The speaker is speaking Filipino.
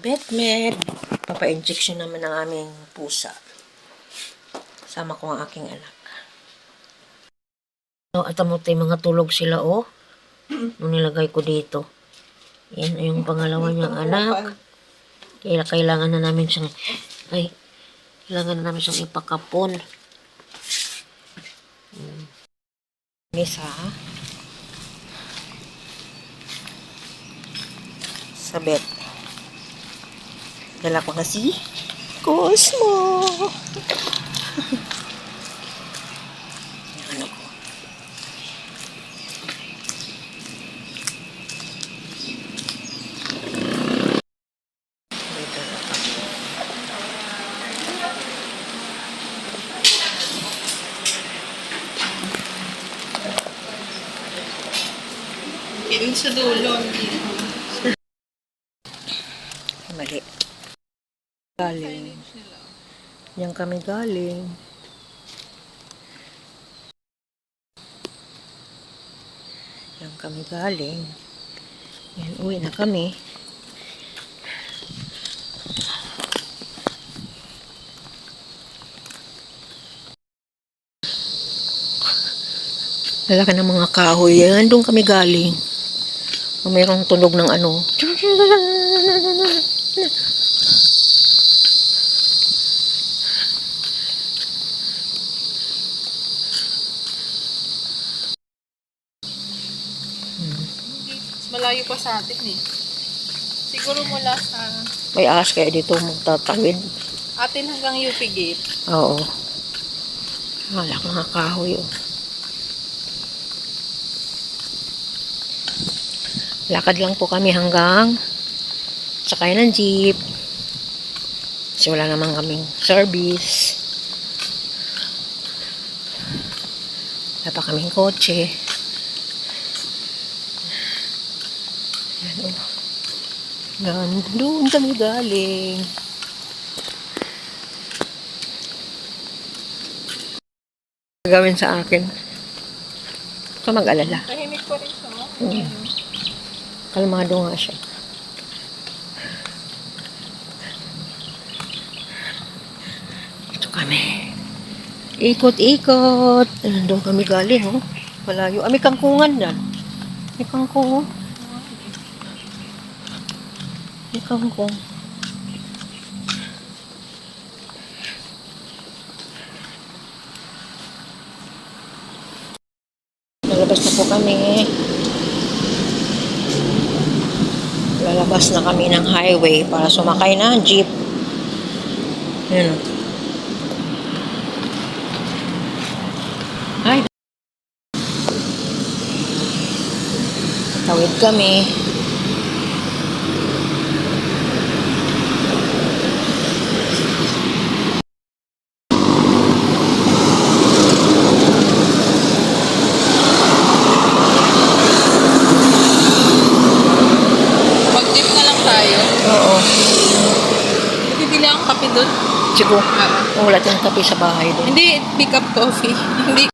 Betmed. Papa-injection naman ng aming pusa. Sama ko ang aking anak. At amutay mga tulog sila, oh. Nung nilagay ko dito. Yan yung pangalawa niyang anak. Kailangan na namin siyang ipakapon. Isa. Sa bed. Dala ko na si Cosmo. Ano ko? Dito na ako. Yan sa dulo. Mali. Galing. Yan kami galing. Yan kami galing. Yan, uwi na kami. Lalaki ng mga kahoy. Yan, doon kami galing. Mayroong tunog ng ano. Malayo pa sa atin eh. Siguro mula sa May ahas kaya dito magtatawid. atin hanggang UP Gate. Oo. Wala mga kahoy. Oh. Lakad lang po kami hanggang sakay ng jeep. Kasi wala naman kaming service. Wala pa kaming kotse. Yan o. Yan. Doon kami galing. Gagawin sa akin. Huwag ka mag-alala. Tahimik pa rin siya. Kalmado nga siya. Ito kami. Ikot-ikot. Doon kami galing, oh. Malayo. May kangkungan na. May kangkong, oh. May kangkong. Lalabas na po kami. Lalabas na kami ng highway para sumakay ng jeep. Yan. Ay. Tawid kami. Mag-jeep na lang tayo. Oo. Bibili akong kape doon. Siguro. Wala tayong kape sa bahay doon. Hindi, pick up coffee. Hindi.